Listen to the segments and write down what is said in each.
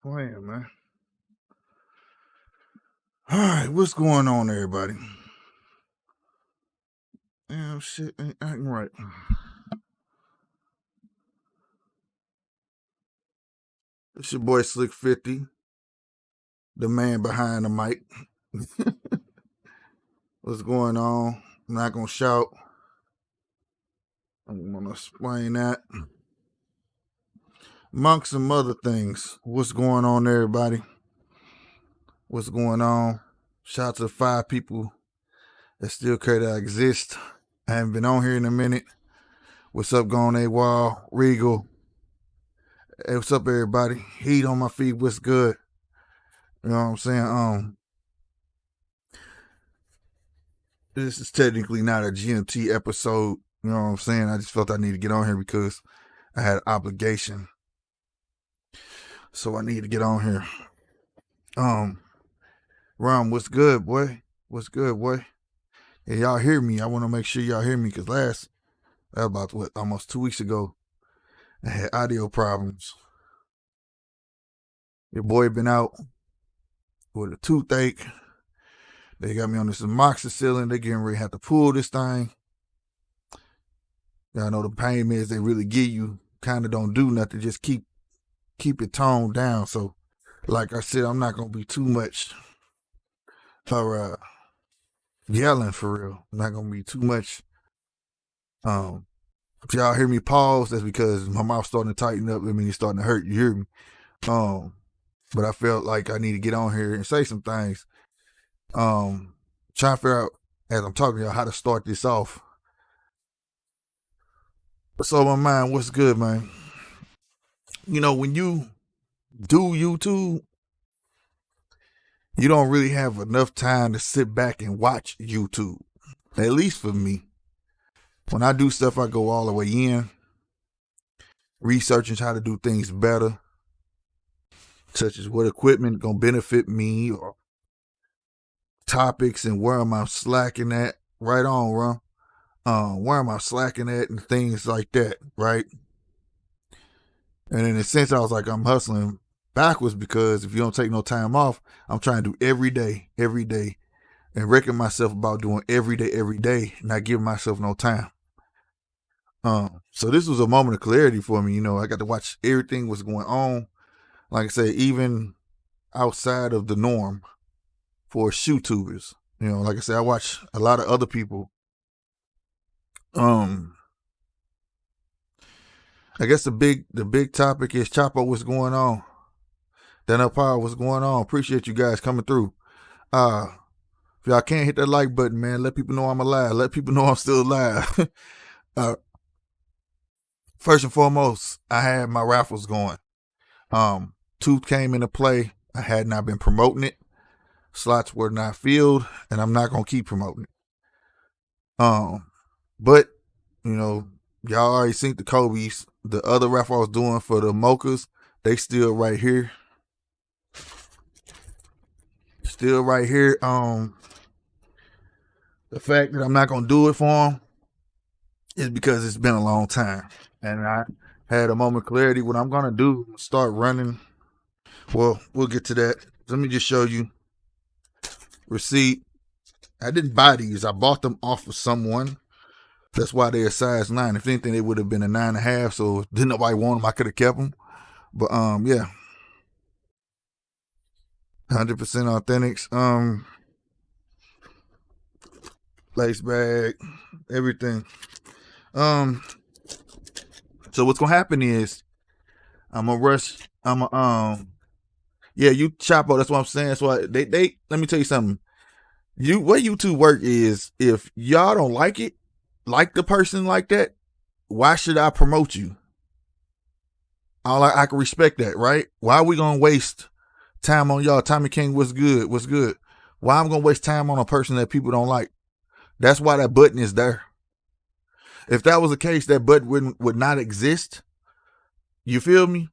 Playing, man. All right, what's going on, everybody? Damn, shit ain't acting right. It's your boy Slick 50, the man behind the mic. What's going on? I'm not gonna shout. I'm gonna explain that. Amongst some other things. What's going on, everybody? What's going on? Shout out to the 5 people that still care that I exist. I haven't been on here in a minute. What's up, going AWOL, Regal? Hey, what's up, everybody? Heat on my feet. What's good? You know what I'm saying? This is technically not a GMT episode. You know what I'm saying? I just felt I needed to get on here because I had an obligation. So I need to get on here. Ron, what's good, boy? What's good, boy? Yeah, y'all hear me. I want to make sure y'all hear me because that was about, almost 2 weeks ago, I had audio problems. Your boy been out with a toothache. They got me on this amoxicillin. They getting ready to have to pull this thing. Y'all know the pain meds they really give you kind of don't do nothing. Just keep it toned down. So, like I said, I'm not going to be too much for yelling for real. I'm not going to be too much. If y'all hear me pause, that's because my mouth's starting to tighten up. I mean, it's starting to hurt. You hear me? But I felt like I need to get on here and say some things. Trying to figure out, as I'm talking to y'all, how to start this off. So my mind, what's good, man? You know, when you do YouTube, you don't really have enough time to sit back and watch YouTube. At least for me. When I do stuff, I go all the way in, researching how to do things better, such as what equipment gonna benefit me or topics and where am I slacking at. Right on, Ron. Where am I slacking at and things like that, right? And in a sense, I was like, I'm hustling backwards because if you don't take no time off, I'm trying to do every day, and reckon myself about doing every day, not giving myself no time. So this was a moment of clarity for me. You know, I got to watch everything was going on. Like I said, even outside of the norm for shootubers. You know, like I said, I watch a lot of other people. I guess the big topic is Chapo, what's going on? Daniel Power, what's going on? Appreciate you guys coming through. If y'all can't hit that like button, man, let people know I'm alive. Let people know I'm still alive. First and foremost, I had my raffles going. Tooth came into play. I had not been promoting it. Slots were not filled, and I'm not gonna keep promoting it. But you know, y'all already seen the Kobe's. The other raffle I was doing for the mochas, they still right here. Still right here. The fact that I'm not gonna do it for them is because it's been a long time, and I had a moment of clarity. What I'm gonna do, start running. Well, we'll get to that. Let me just show you receipt. I didn't buy these. I bought them off of someone. That's why they're a size 9. If anything, they would have been a 9.5. So if didn't nobody want them, I could have kept them. But yeah, 100% authentics. Lace bag, everything. So what's gonna happen is I'm gonna rush. Yeah, you Chapo. That's what I'm saying. So they let me tell you something. What YouTube work is, if y'all don't like it, like the person like that, why should I promote you? I can respect that, right? Why are we gonna waste time on y'all? Tommy King, what's good? What's good? Why I'm gonna waste time on a person that people don't like? That's why that button is there. If that was the case, that button would not exist. You feel me?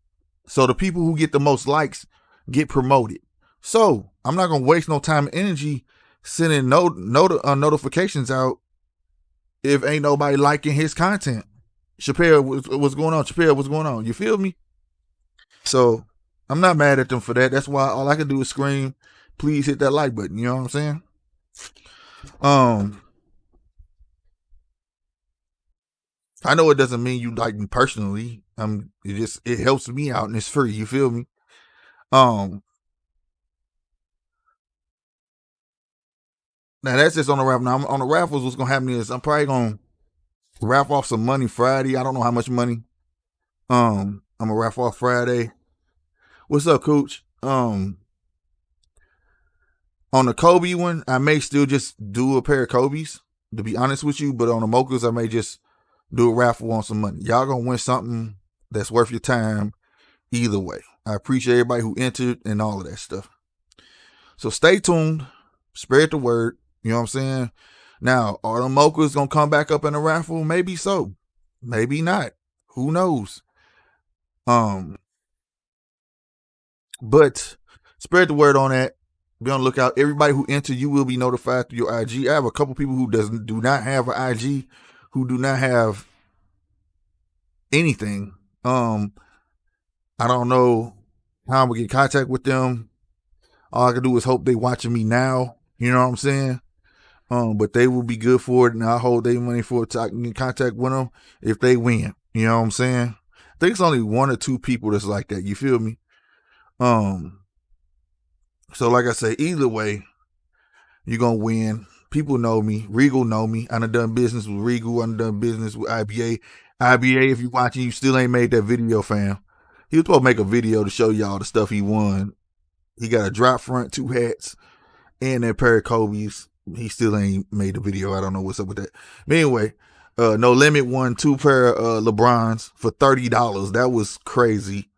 So the people who get the most likes get promoted. So I'm not gonna waste no time and energy sending notifications out if ain't nobody liking his content. Chappelle, what's going on? Chappelle, what's going on? You feel me? So I'm not mad at them for that. That's why all I can do is scream, please hit that like button. You know what I'm saying? I know it doesn't mean you like me personally. It helps me out and it's free. You feel me? Um, Now that's just on the raffle. Now on the raffles, what's gonna happen is I'm probably gonna raffle off some money Friday. I don't know how much money. I'm gonna raffle off Friday. What's up, Cooch? On the Kobe one, I may still just do a pair of Kobe's, to be honest with you. But on the Mochas, I may just do a raffle on some money. Y'all gonna win something that's worth your time either way. I appreciate everybody who entered and all of that stuff. So stay tuned. Spread the word. You know what I'm saying? Now, are the Mochas gonna come back up in the raffle? Maybe so. Maybe not. Who knows? But spread the word on that. Be on the lookout. Everybody who entered, you will be notified through your IG. I have a couple people who do not have an IG, who do not have anything. I don't know how I'm gonna get in contact with them. All I can do is hope they watching me now. You know what I'm saying? But they will be good for it, and I hold their money for it to I can get in contact with them if they win. You know what I'm saying? I think it's only one or two people that's like that. You feel me? So like I say, either way, you're gonna win. People know me. Regal know me. I done business with Regal. I done business with IBA. IBA, if you're watching, you still ain't made that video, fam. He was supposed to make a video to show y'all the stuff he won. He got a drop front, 2 hats, and that pair of Kobe's. He still ain't made the video. I don't know what's up with that. But anyway, No Limit won 2 pair of LeBrons for $30. That was crazy.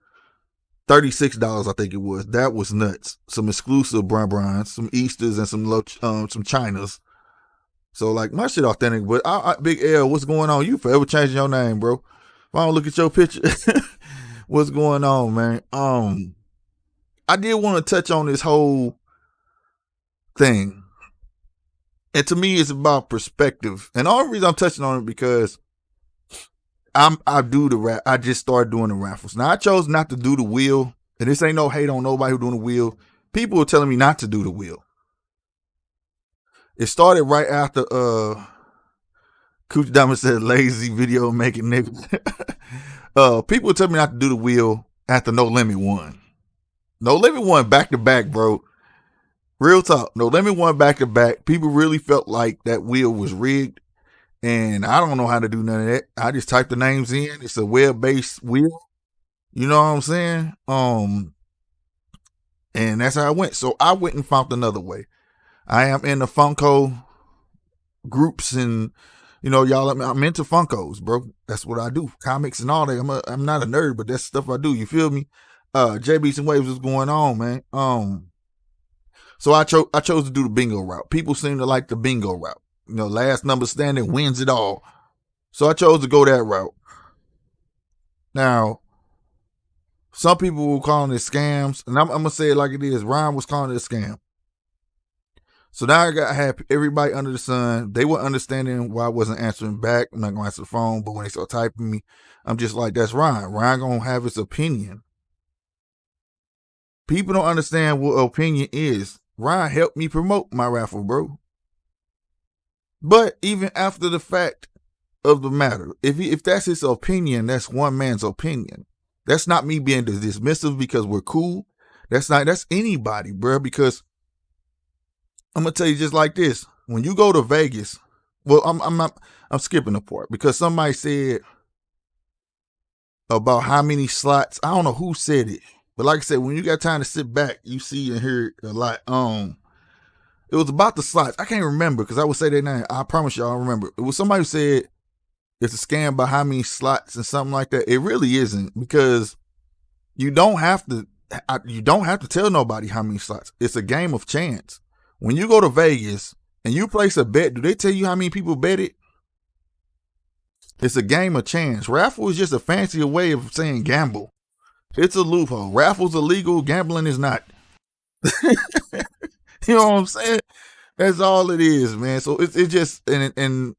$36, I think it was. That was nuts. Some exclusive Bron, some Easters, and some Chinas. So like my shit authentic. But Big L, what's going on? You forever changing your name, bro. If I don't look at your picture, what's going on, man? I did want to touch on this whole thing. And to me, it's about perspective. And the only reason I'm touching on it because I do the rap. I just started doing the raffles. Now I chose not to do the wheel, and this ain't no hate on nobody who doing the wheel. People are telling me not to do the wheel. It started right after Cooch Diamond said lazy video making niggas. People tell me not to do the wheel after No Limit won. No Limit won back to back, bro. Real talk. No Limit won back to back. People really felt like that wheel was rigged. And I don't know how to do none of that. I just type the names in. It's a web-based wheel. You know what I'm saying? And that's how I went. So I went and found another way. I am in the Funko groups and, you know, y'all, I'm into Funkos, bro. That's what I do. Comics and all that. I'm not a nerd, but that's stuff I do. You feel me? JBs and Waves is going on, man. So I chose to do the bingo route. People seem to like the bingo route. You know, last number standing wins it all. So I chose to go that route. Now, some people will call it scams, and I'm gonna say it like it is. Ryan was calling it a scam. So now I had everybody under the sun. They were understanding why I wasn't answering back. I'm not gonna answer the phone, but when they start typing me, I'm just like, that's Ryan. Ryan gonna have his opinion. People don't understand what opinion is. Ryan helped me promote my raffle, bro. But even after the fact of the matter, if that's his opinion, that's one man's opinion. That's not me being dismissive because we're cool. That's anybody, bro. Because I'm gonna tell you just like this: when you go to Vegas, well, I'm skipping the part because somebody said about how many slots. I don't know who said it, but like I said, when you got time to sit back, you see and hear a lot. It was about the slots. I can't remember because I would say their name. I promise you, I don't remember. It was somebody who said it's a scam by how many slots and something like that. It really isn't because you don't have to tell nobody how many slots. It's a game of chance. When you go to Vegas and you place a bet, do they tell you how many people bet it? It's a game of chance. Raffle is just a fancier way of saying gamble. It's a loophole. Raffle's illegal. Gambling is not. You know what I'm saying? That's all it is, man. So it's just, and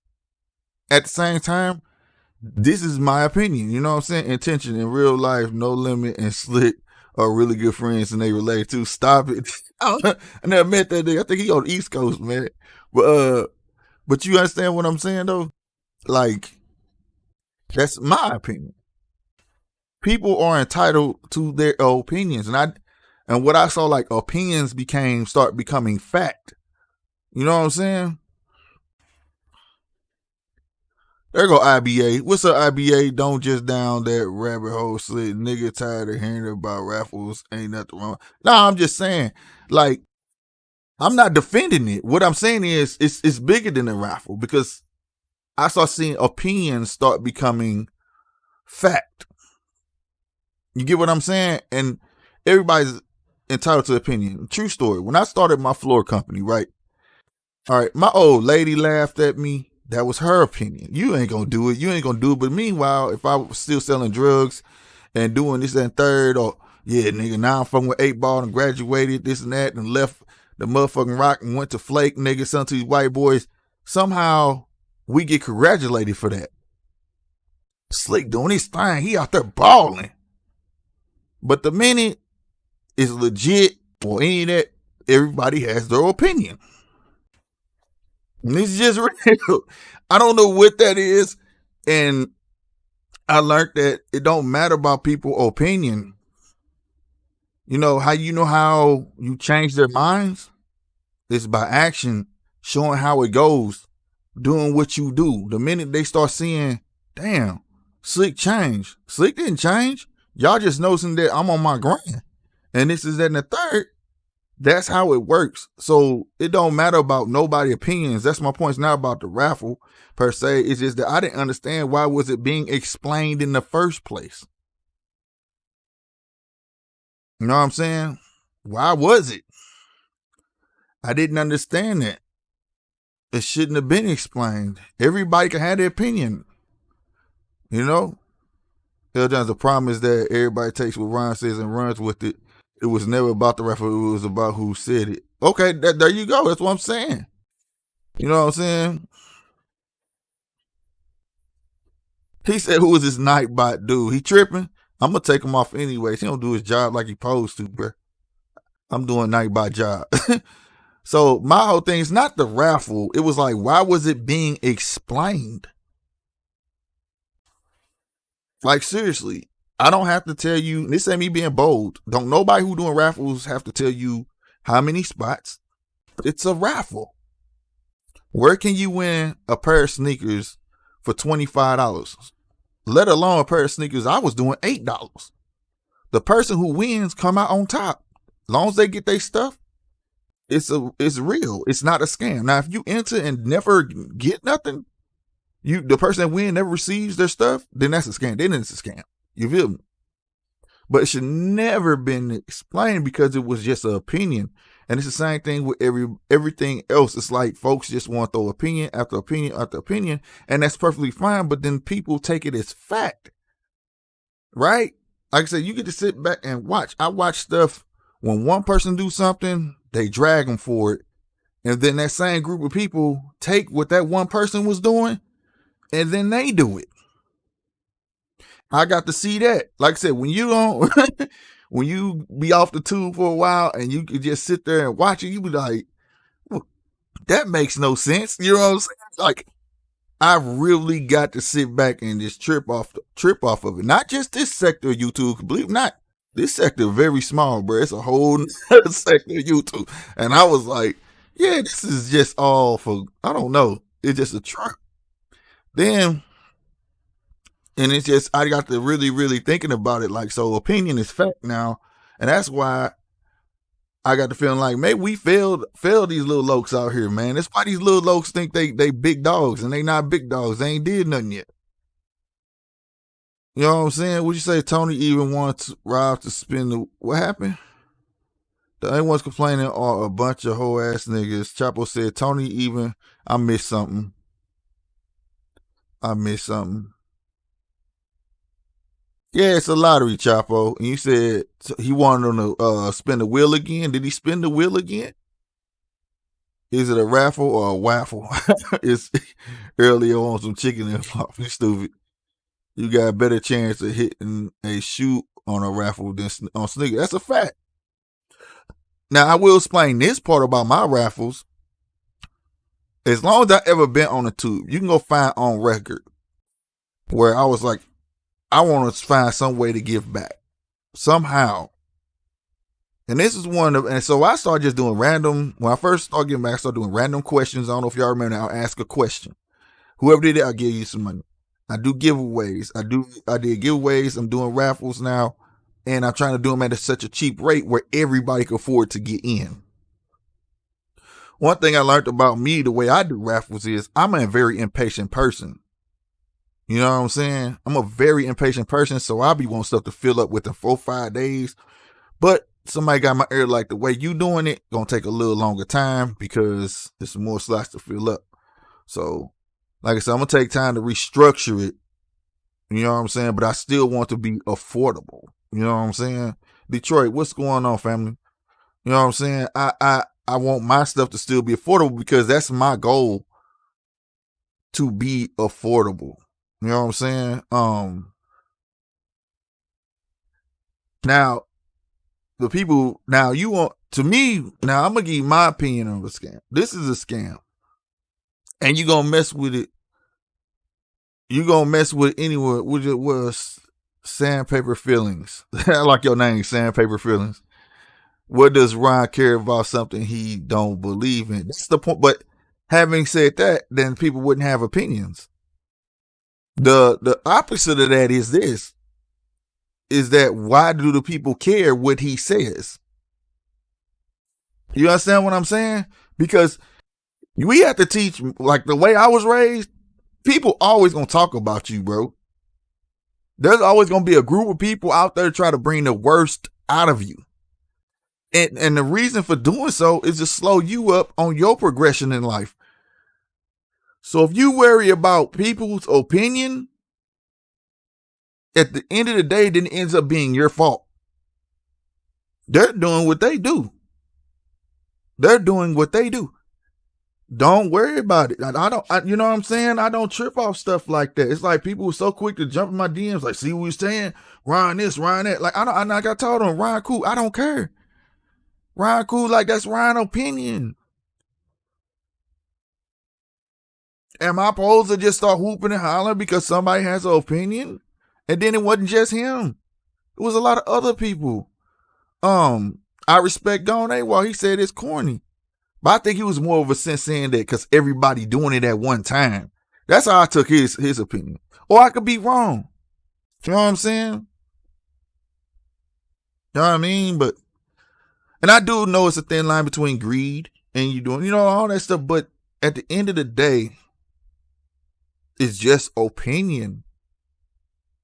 at the same time, this is my opinion. You know what I'm saying? Intention in real life, No Limit and Slick are really good friends and they relate to. Stop it. I never met that nigga. I think he on the East Coast, man. But you understand what I'm saying though? Like, that's my opinion. People are entitled to their opinions, and what I saw, like, opinions start becoming fact. You know what I'm saying? There go IBA. What's up, IBA? Don't just down that rabbit hole slit. Nigga tired of hearing about raffles. Ain't nothing wrong. Nah, I'm just saying, like, I'm not defending it. What I'm saying is it's bigger than a raffle, because I start seeing opinions start becoming fact. You get what I'm saying? And everybody's entitled to opinion. True story. When I started my floor company, right? All right, my old lady laughed at me. That was her opinion. You ain't gonna do it. You ain't gonna do it. But meanwhile, if I was still selling drugs and doing this and third, or yeah, nigga, now I'm fucking with 8 Ball and graduated, this and that, and left the motherfucking rock and went to Flake, nigga, selling to these white boys. Somehow we get congratulated for that. Slick doing his thing. He out there balling. But the minute it's legit or any of that, everybody has their opinion. And it's just real. I don't know what that is. And I learned that it don't matter about people's opinion. You know how you change their minds? It's by action, showing how it goes, doing what you do. The minute they start seeing, damn, Slick changed. Slick didn't change. Y'all just noticing that I'm on my grind. And this is that and the third. That's how it works. So it don't matter about nobody's opinions. That's my point. It's not about the raffle per se. It's just that I didn't understand why was it being explained in the first place. You know what I'm saying? Why was it? I didn't understand that. It shouldn't have been explained. Everybody can have their opinion. You know? The problem is that everybody takes what Ron says and runs with it. It was never about the raffle. It was about who said it. Okay, there you go. That's what I'm saying. You know what I'm saying? He said, who is this Nightbot dude? He tripping? I'm going to take him off anyways. He don't do his job like he supposed to, bro. I'm doing Nightbot job. So my whole thing is not the raffle. It was like, why was it being explained? Like, seriously. I don't have to tell you, this ain't me being bold. Don't nobody who doing raffles have to tell you how many spots. It's a raffle. Where can you win a pair of sneakers for $25? Let alone a pair of sneakers I was doing $8. The person who wins come out on top. As long as they get their stuff, it's real. It's not a scam. Now, if you enter and never get nothing, the person that wins never receives their stuff, then that's a scam. Then it's a scam. You feel me? But it should never been explained because it was just an opinion. And it's the same thing with everything else. It's like folks just want to throw opinion after opinion after opinion, and that's perfectly fine. But then people take it as fact, right? Like I said, you get to sit back and watch. I watch stuff when one person do something, they drag them for it, and then that same group of people take what that one person was doing, and then they do it. I got to see that. Like I said, when you don't, when you be off the tube for a while and you could just sit there and watch it, you be like, well, that makes no sense. You know what I'm saying? Like, I really got to sit back and just trip off of it. Not just this sector of YouTube. Believe it or not, this sector is very small, bro. It's a whole sector of YouTube. And I was like, yeah, this is just all for, I don't know. It's just a trip. Then, and it's just, I got to really, really thinking about it. Like, so opinion is fact now. And that's why I got the feeling like, maybe we failed these little lokes out here, man. That's why these little lokes think they big dogs, and they not big dogs. They ain't did nothing yet. You know what I'm saying? Would you say Tony even wants Rob to spin the, what happened? The only ones complaining are a bunch of hoe ass niggas. Chapo said, Tony even, I missed something. Yeah, it's a lottery, Chapo. And you said he wanted him to spin the wheel again. Did he spin the wheel again? Is it a raffle or a waffle? It's earlier on some chicken and flop. You stupid. You got a better chance of hitting a shoe on a raffle than on sneakers. That's a fact. Now, I will explain this part about my raffles. As long as I ever been on a tube, you can go find on record where I was like, I want to find some way to give back somehow. And this is one of, and so I started just doing random, when I first started getting back, I started doing random questions. I don't know if y'all remember, I'll ask a question. Whoever did it, I'll give you some money. I do giveaways. I did giveaways. I'm doing raffles now. And I'm trying to do them at such a cheap rate where everybody can afford to get in. One thing I learned about me, the way I do raffles is I'm a very impatient person. You know what I'm saying? I'm a very impatient person, so I'll be wanting stuff to fill up within 4 or 5 days. But somebody got my ear like, the way you doing it, gonna take a little longer time because there's some more slots to fill up. So, like I said, I'm gonna take time to restructure it. You know what I'm saying? But I still want to be affordable. You know what I'm saying? Detroit, what's going on, family? You know what I'm saying? I want my stuff to still be affordable because that's my goal, to be affordable. You know what I'm saying? Now, the people, now you want, to me, now I'm going to give you my opinion on the scam. This is a scam. And you're going to mess with it. You're going to mess with it anywhere, which it was Sandpaper Feelings. I like your name, Sandpaper Feelings. What does Ron care about something he don't believe in? That's the point. But having said that, then people wouldn't have opinions. The opposite of that is this, is that why do the people care what he says? You understand what I'm saying? Because we have to teach, like the way I was raised, people always gonna talk about you, bro. There's always gonna be a group of people out there try to bring the worst out of you. And the reason for doing so is to slow you up on your progression in life. So if you worry about people's opinion, at the end of the day, then it ends up being your fault. They're doing what they do. They're doing what they do. Don't worry about it. You know what I'm saying? I don't trip off stuff like that. It's like people were so quick to jump in my DMs, like, see what you're saying? Ryan this, Ryan that. Like, I got told on Ryan cool. I don't care. Ryan cool, like that's Ryan's opinion. Am I supposed to just start whooping and hollering because somebody has an opinion? And then it wasn't just him. It was a lot of other people. I respect Gone AWOL. He said it's corny. But I think he was more of a sense saying that because everybody doing it at one time. That's how I took his opinion. Or I could be wrong. You know what I'm saying? You know what I mean? But, and I do know it's a thin line between greed and you doing, you know, all that stuff. But at the end of the day, it's just opinion.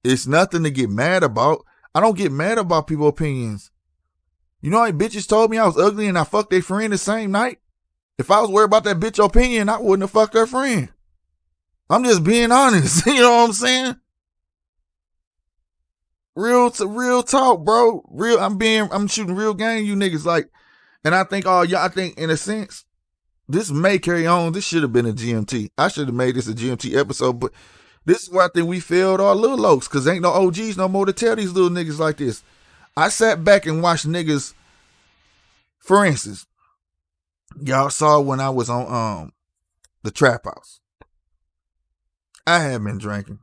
It's nothing to get mad about. I don't get mad about people's opinions. You know how many bitches told me I was ugly and I fucked their friend the same night? If I was worried about that bitch opinion, I wouldn't have fucked her friend. I'm just being honest. You know what I'm saying? Real talk, bro. I'm shooting real game, you niggas. Like, and I think I think in a sense, this may carry on. This should have been a GMT. I should have made this a GMT episode, but this is where I think we failed our little lokes, because ain't no OGs no more to tell these little niggas like this. I sat back and watched niggas, for instance, y'all saw when I was on the Trap House. I had been drinking,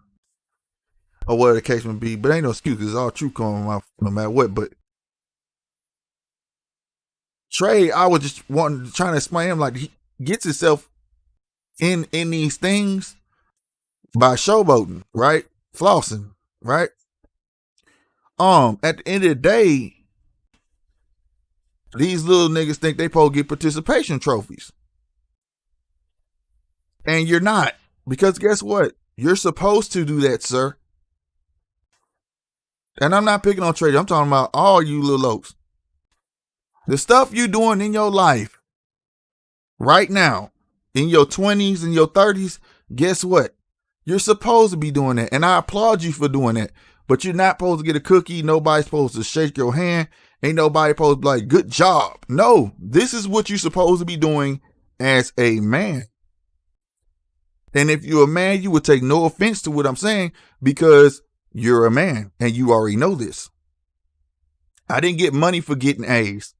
or whatever the case may be, but ain't no excuse, it's all true coming off no matter what. But Trey, I was just trying to explain him, like, he gets himself in these things by showboating, right? Flossing, right? At the end of the day, these little niggas think they supposed to get participation trophies. And you're not. Because guess what? You're supposed to do that, sir. And I'm not picking on Trey. I'm talking about all you little oaks. The stuff you doing in your life right now, in your 20s and your 30s, guess what? You're supposed to be doing that. And I applaud you for doing that. But you're not supposed to get a cookie. Nobody's supposed to shake your hand. Ain't nobody supposed to be like, good job. No, this is what you're supposed to be doing as a man. And if you're a man, you would take no offense to what I'm saying because you're a man and you already know this. I didn't get money for getting A's.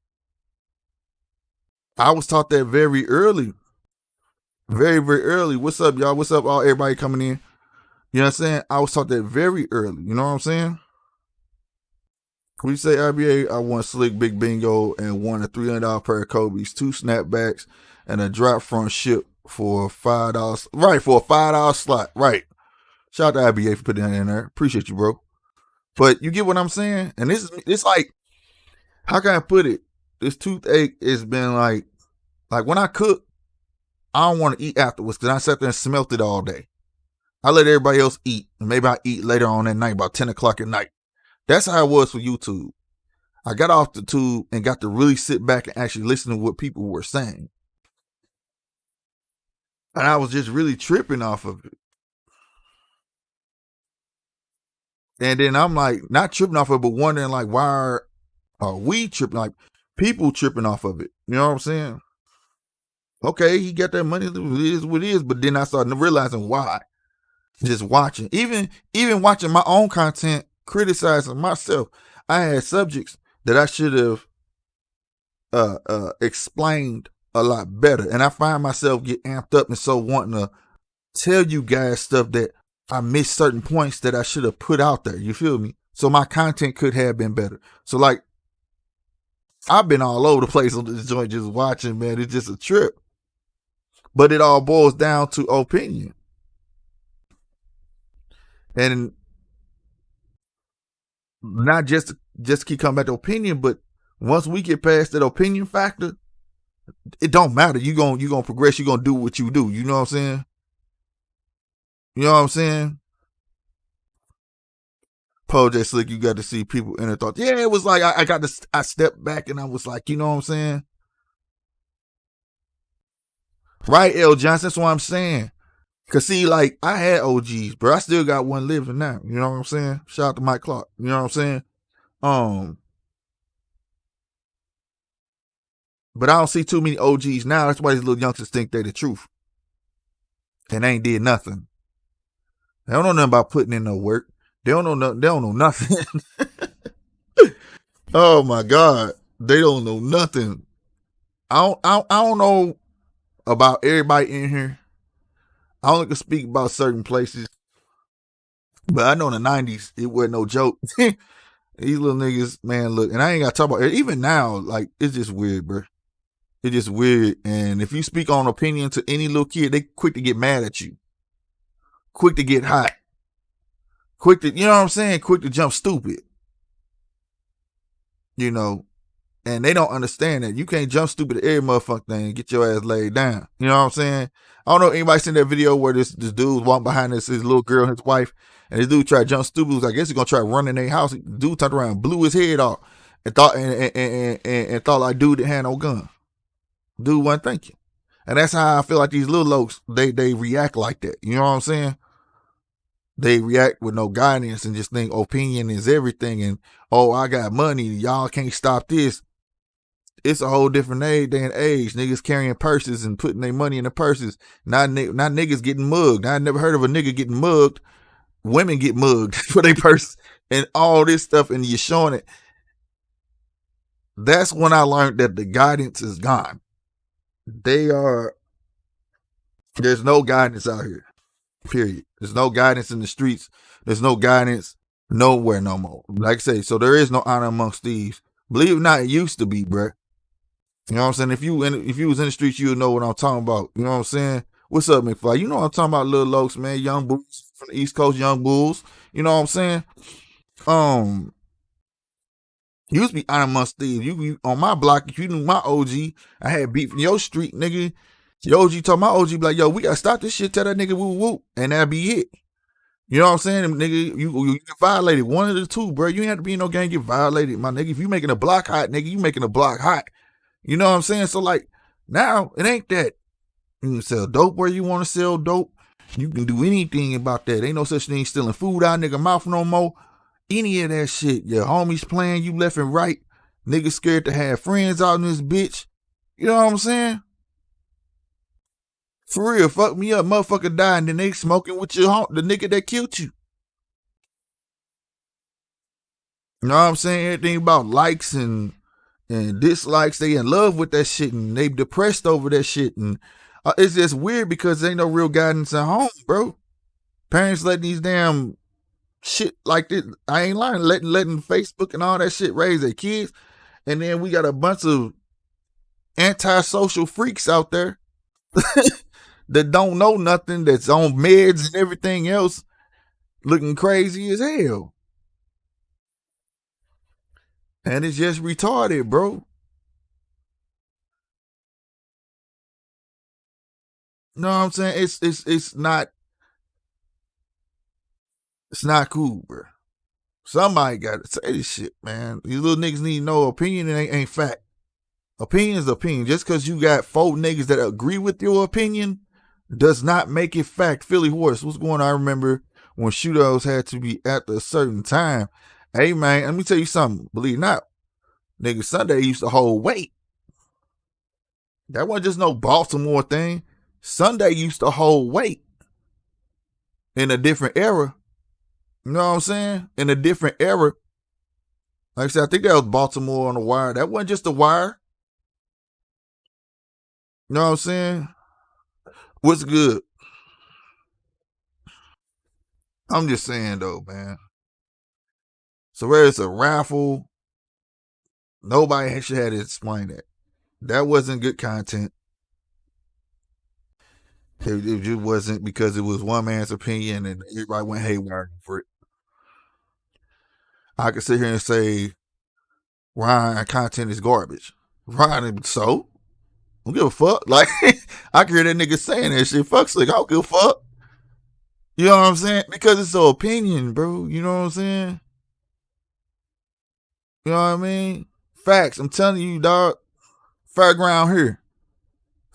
I was taught that very early. Very, very early. What's up, y'all? What's up, all everybody coming in? You know what I'm saying? I was taught that very early. You know what I'm saying? We say IBA, I won Slick Big Bingo and won a $300 pair of Kobe's, 2 snapbacks, and a drop front ship for $5. Right, for a $5 slot. Right. Shout out to IBA for putting that in there. Appreciate you, bro. But you get what I'm saying? And it's like, how can I put it? This toothache has been like when I cook, I don't want to eat afterwards because I sat there and smelt it all day. I let everybody else eat. And maybe I eat later on that night, about 10 o'clock at night. That's how it was for YouTube. I got off the tube and got to really sit back and actually listen to what people were saying. And I was just really tripping off of it. And then I'm like, not tripping off of it, but wondering like, why are we tripping? Like, people tripping off of it. You know what I'm saying? Okay, he got that money. It is what it is. But then I started realizing why. Just watching. Even watching my own content, criticizing myself. I had subjects that I should have explained a lot better. And I find myself get amped up and so wanting to tell you guys stuff that I missed certain points that I should have put out there. You feel me? So my content could have been better. So like, I've been all over the place on this joint just watching, man. It's just a trip. But it all boils down to opinion. And not just keep coming back to opinion, but once we get past that opinion factor, it don't matter. You gonna progress. You gonna do what you do. You know what I'm saying? You know what I'm saying? Paul J Slick, you got to see people in their thoughts. Yeah, it was like I stepped back and I was like, you know what I'm saying? Right, L. Johnson, that's what I'm saying. Cause see, like, I had OGs, bro. I still got one living now. You know what I'm saying? Shout out to Mike Clark. You know what I'm saying? But I don't see too many OGs now. That's why these little youngsters think they the truth. And they ain't did nothing. They don't know nothing about putting in no work. They don't know nothing. They don't know nothing. Oh my God. They don't know nothing. I don't know about everybody in here. I only can speak about certain places. But I know in the 90s, it wasn't no joke. These little niggas, man, look, and I ain't got to talk about it. Even now, like, it's just weird, bro. It's just weird. And if you speak on opinion to any little kid, they quick to get mad at you. Quick to get hot. Quick to, you know what I'm saying? Quick to jump stupid. You know, and they don't understand that you can't jump stupid at every motherfucking thing and get your ass laid down. You know what I'm saying? I don't know if anybody seen that video where this dude was walking behind his little girl and his wife, and this dude tried to jump stupid. He was like, I guess he's gonna try to run in their house. The dude turned around, blew his head off, and thought like dude didn't have no gun. Dude wasn't thinking. And that's how I feel like these little lokes, they react like that. You know what I'm saying? They react with no guidance and just think opinion is everything. And, oh, I got money. Y'all can't stop this. It's a whole different day and age. Niggas carrying purses and putting their money in the purses. Not niggas getting mugged. I never heard of a nigga getting mugged. Women get mugged for their purse and all this stuff, and you're showing it. That's when I learned that the guidance is gone. There's no guidance out here. Period. There's no guidance in the streets. There's no guidance nowhere no more. Like I say, so there is no honor amongst thieves. Believe it or not, it used to be, bruh. You know what I'm saying? If you was in the streets, you would know what I'm talking about. You know what I'm saying? What's up, McFly? You know what I'm talking about, little lokes, man. Young bulls from the East Coast, young bulls. You know what I'm saying? Used to be honor amongst thieves. You on my block, if you knew my OG, I had beef in your street, nigga. Your OG told my OG, be like, yo, we gotta stop this shit, tell that nigga woo woo, and that'd be it. You know what I'm saying? Nigga, you get violated. One of the two, bro. You ain't have to be in no gang, get violated, my nigga. If you making a block hot, nigga, you making a block hot. You know what I'm saying? So like, now, it ain't that. You can sell dope where you want to sell dope. You can do anything about that. Ain't no such thing stealing food out nigga mouth no more. Any of that shit. Your homies playing you left and right. Niggas scared to have friends out in this bitch. You know what I'm saying? For real, fuck me up, motherfucker die, and then they smoking with the nigga that killed you. You know what I'm saying? Everything about likes and dislikes, they in love with that shit and they depressed over that shit. And it's just weird because there ain't no real guidance at home, bro. Parents letting these damn shit like this, I ain't lying, letting Facebook and all that shit raise their kids. And then we got a bunch of antisocial freaks out there that don't know nothing, that's on meds and everything else, looking crazy as hell. And it's just retarded, bro. You know what I'm saying? It's not cool, bro. Somebody got to say this shit, man. These little niggas need no opinion and ain't fact. Opinion is opinion. Just because you got 4 niggas that agree with your opinion does not make it fact. Philly Horse, what's going on? I remember when shootouts had to be at a certain time. Hey, man, let me tell you something. Believe it or not, nigga, Sunday used to hold weight. That wasn't just no Baltimore thing. Sunday used to hold weight in a different era. You know what I'm saying? In a different era. Like I said, I think that was Baltimore on the Wire. That wasn't just the Wire. You know what I'm saying? What's good? I'm just saying though, man. So where it's a raffle, nobody should have to explain that. That wasn't good content. It just wasn't, because it was one man's opinion and everybody went haywire for it. I could sit here and say Ryan content is garbage. Ryan, so? I don't give a fuck. Like, I can hear that nigga saying that shit. Fuck slick. I don't give a fuck. You know what I'm saying? Because it's an opinion, bro. You know what I'm saying? You know what I mean? Facts. I'm telling you, dog. Fairground here.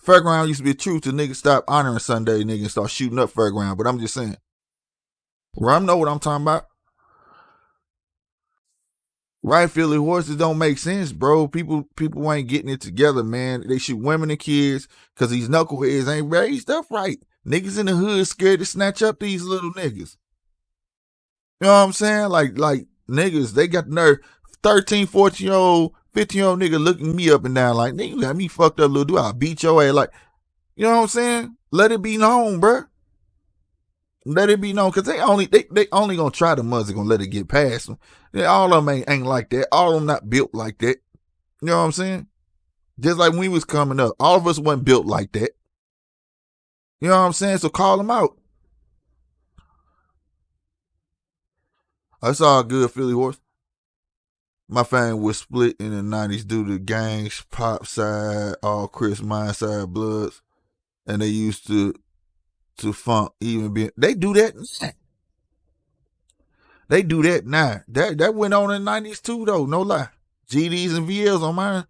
Fairground used to be true till niggas stop honoring Sunday, niggas start shooting up Fairground. But I'm just saying. Rum know what I'm talking about. Right, Philly Horses don't make sense, bro. People ain't getting it together, man. They shoot women and kids because these knuckleheads ain't raised up right. Niggas in the hood scared to snatch up these little niggas. You know what I'm saying? Like niggas, they got the nerve. 13, 14-year-old, 15-year-old nigga looking me up and down like, nigga, you got me fucked up, little dude. I'll beat your ass. Like, you know what I'm saying? Let it be known, bro. Let it be known, because they only gonna try the ones that gonna let it get past them. All of them ain't like that. All of them not built like that. You know what I'm saying? Just like when we was coming up, all of us wasn't built like that. You know what I'm saying? So call them out. That's all good, Philly Horse. My family was split in the 90s due to gangs, pop side, all Chris mine side bloods, and they used to funk even be. They do that now. They do that now. That went on in the 90s too, though. No lie. GDs and VLs on mine.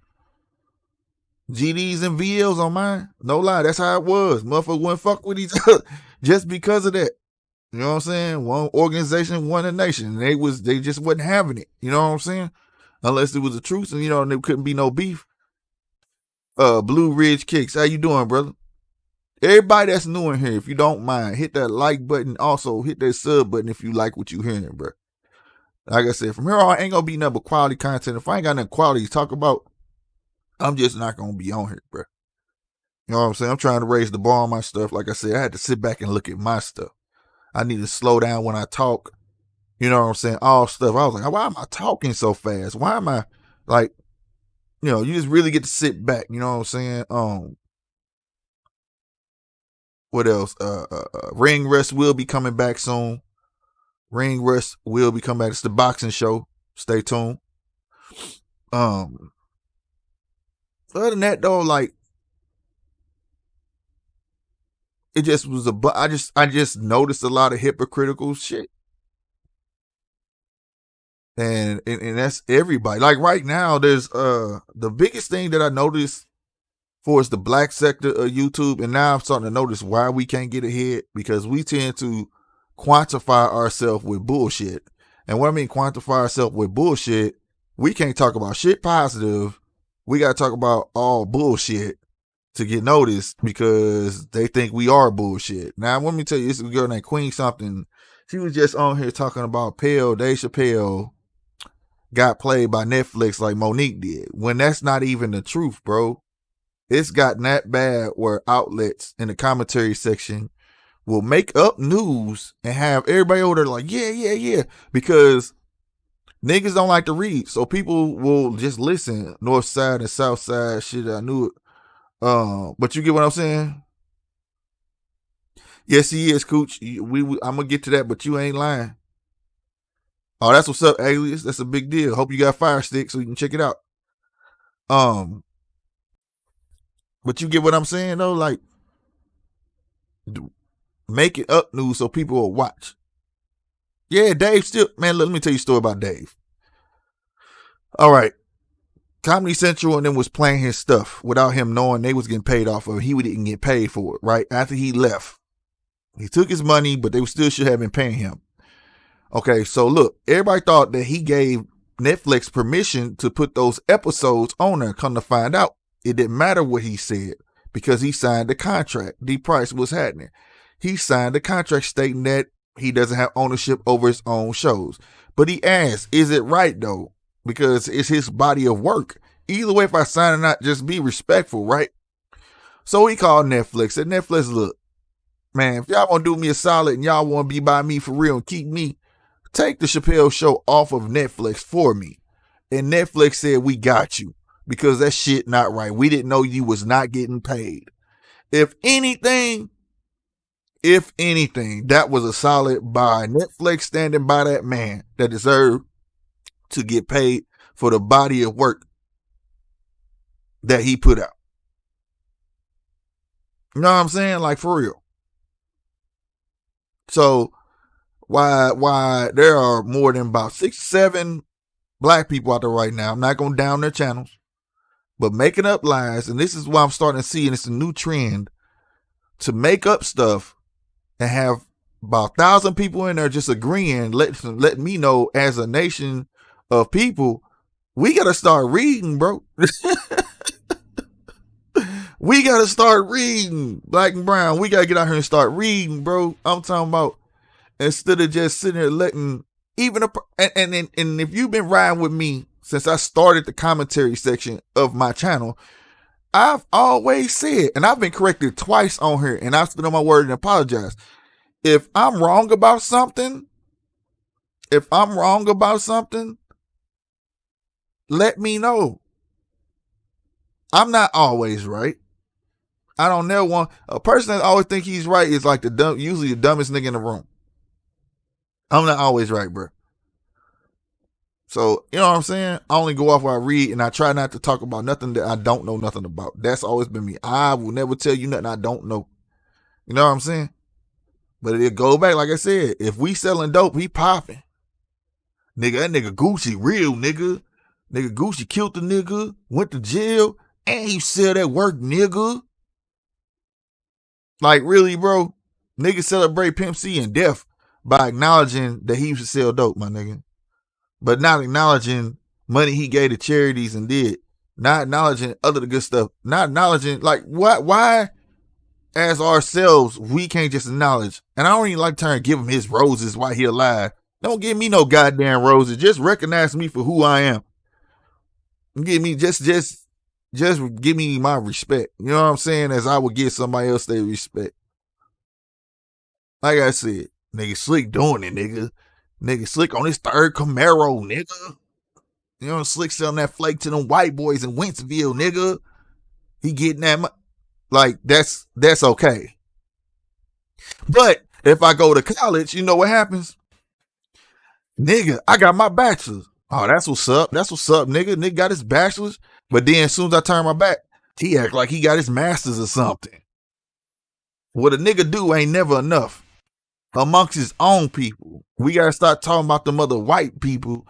GDs and VLs on mine. No lie. That's how it was. Motherfuckers wouldn't fuck with each other just because of that. You know what I'm saying? One organization, one nation. They just wasn't having it. You know what I'm saying? Unless it was a truce, and there couldn't be no beef. Blue Ridge Kicks. How you doing, brother? Everybody that's new in here, if you don't mind, hit that like button. Also, hit that sub button if you like what you hearing, bro. Like I said, from here on, ain't gonna be nothing but quality content. If I ain't got nothing quality to talk about, I'm just not gonna be on here, bro. You know what I'm saying? I'm trying to raise the bar on my stuff. Like I said, I had to sit back and look at my stuff. I need to slow down when I talk. You know what I'm saying? All stuff. I was like, why am I talking so fast? Why am I like, you just really get to sit back. You know what I'm saying? What else? Ring Rust will be coming back soon. Ring Rust will be coming back. It's the boxing show. Stay tuned. Other than that though, like, it just was I just noticed a lot of hypocritical shit. And that's everybody. Like right now, there's the biggest thing that I noticed for is the black sector of YouTube, and now I'm starting to notice why we can't get ahead, because we tend to quantify ourselves with bullshit. And what I mean quantify ourselves with bullshit, we can't talk about shit positive. We gotta talk about all bullshit to get noticed, because they think we are bullshit. Now let me tell you, this is a girl named Queen something. She was just on here talking about Dave Chappelle got played by Netflix like Monique did, when that's not even the truth, bro. It's gotten that bad where outlets in the commentary section will make up news and have everybody over there like, yeah, because niggas don't like to read. So people will just listen. North side and south side, shit, I knew it. But you get what I'm saying? Yes, he is, Cooch. I'm gonna get to that, but you ain't lying. Oh, that's what's up, Alias. That's a big deal. Hope you got Fire Stick so you can check it out. But you get what I'm saying though? Like, make it up news so people will watch. Yeah, Dave still, man, let me tell you a story about Dave. All right. Comedy Central and then was playing his stuff without him knowing they was getting paid off of it. He didn't get paid for it, right? After he left. He took his money, but they still should have been paying him. Okay, so look, everybody thought that he gave Netflix permission to put those episodes on there. Come to find out, it didn't matter what he said because he signed the contract. D. Price was happening. He signed the contract stating that he doesn't have ownership over his own shows. But he asked, is it right though? Because it's his body of work. Either way, if I sign or not, just be respectful, right? So he called Netflix. Said, Netflix, look, man, if y'all want to do me a solid and y'all want to be by me for real and keep me, take the Chappelle Show off of Netflix for me. And Netflix said, we got you. Because that shit not right. We didn't know you was not getting paid. If anything, that was a solid buy. Netflix standing by that man that deserved to get paid for the body of work that he put out. You know what I'm saying? Like, for real. So, why there are more than about 6-7 black people out there right now. I'm not going to down their channels, but making up lies. And this is what I'm starting to see. And it's a new trend to make up stuff and have about 1,000 people in there just agreeing, letting me know as a nation of people, we got to start reading, bro. We got to start reading, black and brown. We got to get out here and start reading, bro. I'm talking about, instead of just sitting there letting even and if you've been riding with me since I started the commentary section of my channel, I've always said, and I've been corrected twice on here, and I stood on my word and apologize. If I'm wrong about something, let me know. I'm not always right. I don't never want a person that always think he's right is like usually the dumbest nigga in the room. I'm not always right, bro. So, you know what I'm saying? I only go off what I read, and I try not to talk about nothing that I don't know nothing about. That's always been me. I will never tell you nothing I don't know. You know what I'm saying? But it go back, like I said, if we selling dope, he popping. Nigga, that nigga Gucci, real nigga. Nigga Gucci killed the nigga, went to jail, and he sell that work, nigga. Like, really, bro? Niggas celebrate Pimp C and death by acknowledging that he used to sell dope, my nigga. But not acknowledging money he gave to charities and did. Not acknowledging other good stuff. Not acknowledging, like, why, as ourselves, we can't just acknowledge. And I don't even like to give him his roses while he alive. Don't give me no goddamn roses. Just recognize me for who I am. Give me, just give me my respect. You know what I'm saying? As I would give somebody else their respect. Like I said, nigga Slick doing it, nigga. Nigga Slick on his third Camaro, nigga. You know, Slick selling that flake to them white boys in Wentzville, nigga. He getting that, like, that's okay. But if I go to college, you know what happens? Nigga, I got my bachelor's. Oh, that's what's up. That's what's up, nigga. Nigga got his bachelor's. But then as soon as I turn my back, he act like he got his master's or something. What a nigga do ain't never enough. Amongst his own people. We gotta start talking about them other white people.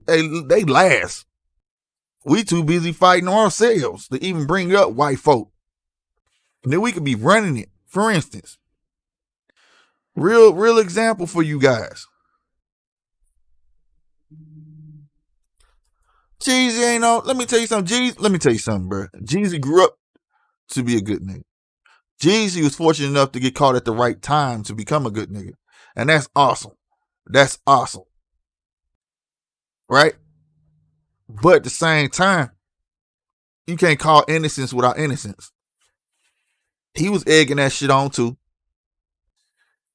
They last. We too busy fighting ourselves to even bring up white folk. And then we could be running it. For instance, real example for you guys. Jeezy ain't on. Let me tell you something, bro. Jeezy grew up to be a good nigga. Jeezy was fortunate enough to get caught at the right time to become a good nigga. And that's awesome. That's awesome. Right? But at the same time, you can't call innocence without innocence. He was egging that shit on too.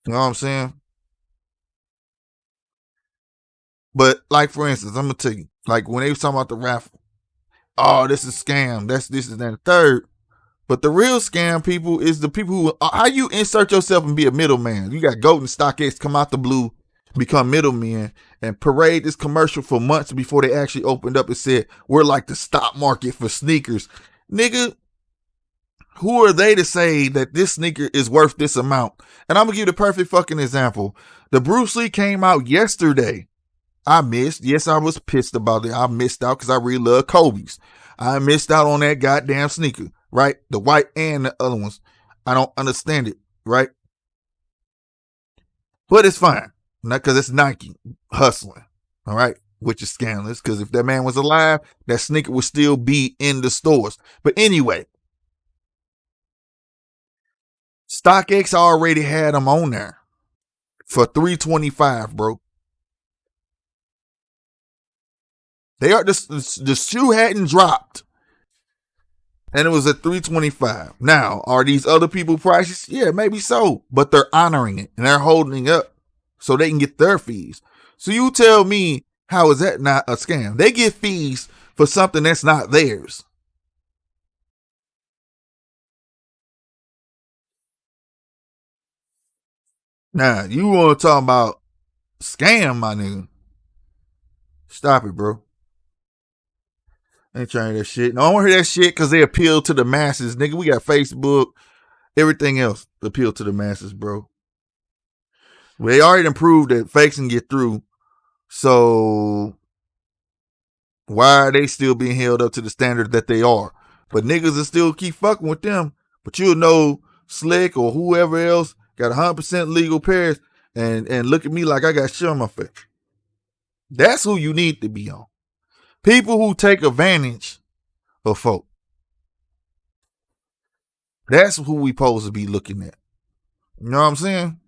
You know what I'm saying? But like for instance, I'm gonna tell you, like when they was talking about the raffle, oh, this is scam. This is that and the third. But the real scam people is the people who how you insert yourself and be a middleman. You got Goat and StockX come out the blue, become middlemen, and parade this commercial for months before they actually opened up and said, we're like the stock market for sneakers. Nigga, who are they to say that this sneaker is worth this amount? And I'm gonna give you the perfect fucking example. The Bruce Lee came out yesterday. I missed. Yes, I was pissed about it. I missed out because I really love Kobe's. I missed out on that goddamn sneaker, right? The white and the other ones. I don't understand it, right? But it's fine. Not because it's Nike hustling, all right? Which is scandalous because if that man was alive, that sneaker would still be in the stores. But anyway, StockX already had them on there for $325, bro. They are the shoe hadn't dropped, and it was at $325. Now, are these other people prices? Yeah, maybe so, but they're honoring it and they're holding it up so they can get their fees. So you tell me, how is that not a scam? They get fees for something that's not theirs. Now, you want to talk about scam, my nigga? Stop it, bro. Ain't trying that shit. No, I don't want to hear that shit because they appeal to the masses, nigga. We got Facebook, everything else appeal to the masses, bro. They already proved that fakes can get through. So why are they still being held up to the standard that they are? But niggas will still keep fucking with them. But you'll know Slick or whoever else got 100% legal pairs and look at me like I got shit on my face. That's who you need to be on. People who take advantage of folk. That's who we supposed to be looking at. You know what I'm saying?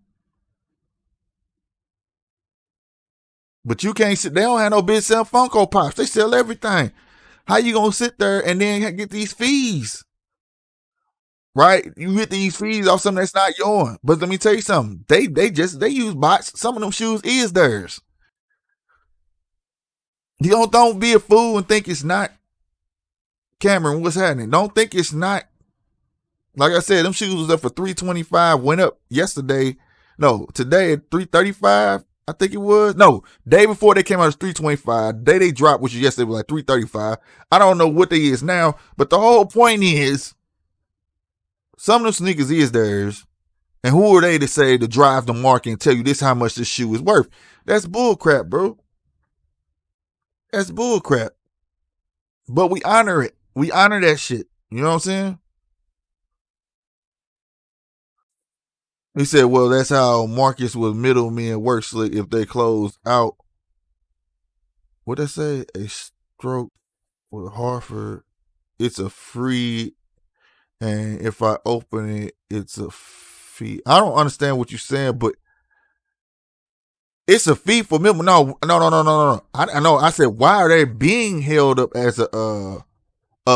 But you can't sit. They don't have no bitch sell Funko Pops. They sell everything. How you gonna sit there and then get these fees? Right? You get these fees off something that's not yours. But let me tell you something. They use bots. Some of them shoes is theirs. You don't be a fool and think it's not. Cameron, what's happening? Don't think it's not. Like I said, them shoes was up for $325. Went up yesterday. No, today at $335. I think it was. No, day before they came out, it was $325. Day they dropped, which was yesterday, was like $335. I don't know what they is now, but the whole point is, some of them sneakers is theirs. And who are they to say to drive the market and tell you this how much this shoe is worth? That's bullcrap, bro. That's bullcrap. But we honor it. We honor that shit. You know what I'm saying? He said, well, that's how markets with middlemen work, Slick, if they close out. What they say? A stroke with Hartford. It's a free, and if I open it, it's a fee. I don't understand what you're saying, but it's a fee for middlemen. No. I know. I said, why are they being held up as a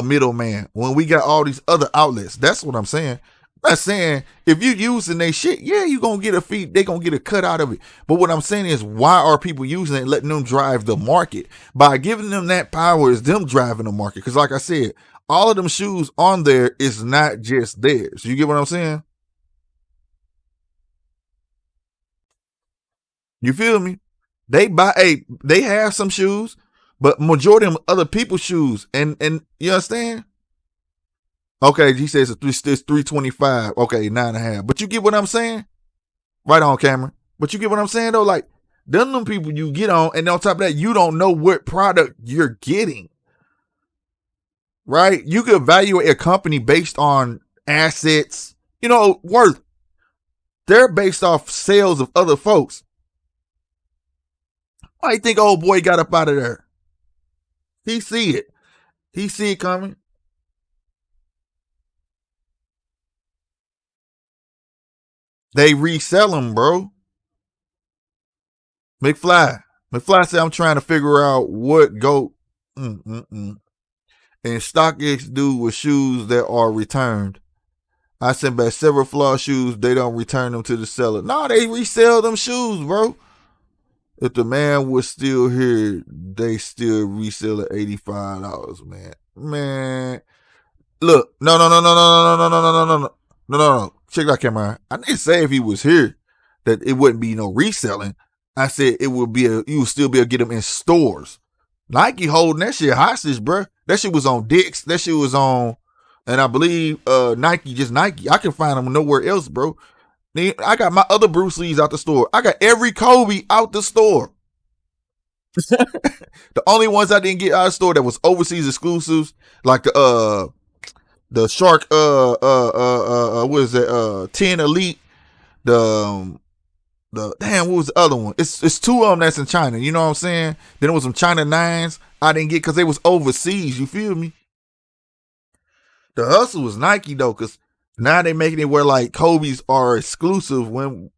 middleman when we got all these other outlets? That's what I'm saying. I'm not saying if you using their shit, yeah, you gonna get a fee. They gonna get a cut out of it. But what I'm saying is, why are people using it and letting them drive the market? By giving them that power is them driving the market. Because like I said, all of them shoes on there is not just theirs. You get what I'm saying? You feel me? They have some shoes, but majority of them other people's shoes. And you understand? Okay, he says it's $325. Okay, 9.5. But you get what I'm saying? Right on, Cameron. But you get what I'm saying though? Like, them people you get on, and on top of that, you don't know what product you're getting. Right? You could evaluate a company based on assets, worth. They're based off sales of other folks. Why do you think old boy got up out of there? He see it. He see it coming. They resell them, bro. McFly said, I'm trying to figure out what GOAT And StockX do with shoes that are returned. I sent back several flawed shoes. They don't return them to the seller. No, they resell them shoes, bro. If the man was still here, they still resell at $85, man. Man, look, no. Check that camera. I didn't say if he was here that it wouldn't be no reselling. I said it would be you would still be able to get them in stores. Nike holding that shit hostage, bro. That shit was on Dick's. That shit was on, and I believe Nike, just Nike. I can find them nowhere else, bro. I got my other Bruce Lee's out the store. I got every Kobe out the store. The only ones I didn't get out of the store that was overseas exclusives, like the Shark what is that 10 Elite, the damn, what was the other one? It's two of them that's in China, you know what I'm saying? Then it was some China 9s I didn't get because they was overseas, you feel me? The hustle was Nike though, because now they making it where like Kobe's are exclusive when